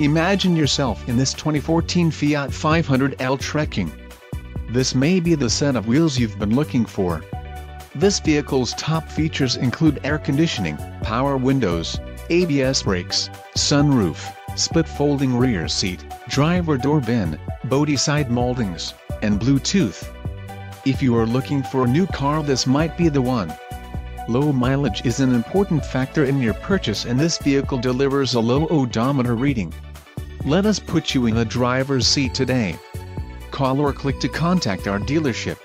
Imagine yourself in this 2014 Fiat 500L Trekking. This may be the set of wheels you've been looking for. This vehicle's top features include air conditioning, power windows, ABS brakes, sunroof, split folding rear seat, driver door bin, body side moldings, and Bluetooth. If you are looking for a new car, this might be the one. Low mileage is an important factor in your purchase, and this vehicle delivers a low odometer reading. Let us put you in the driver's seat today. Call or click to contact our dealership.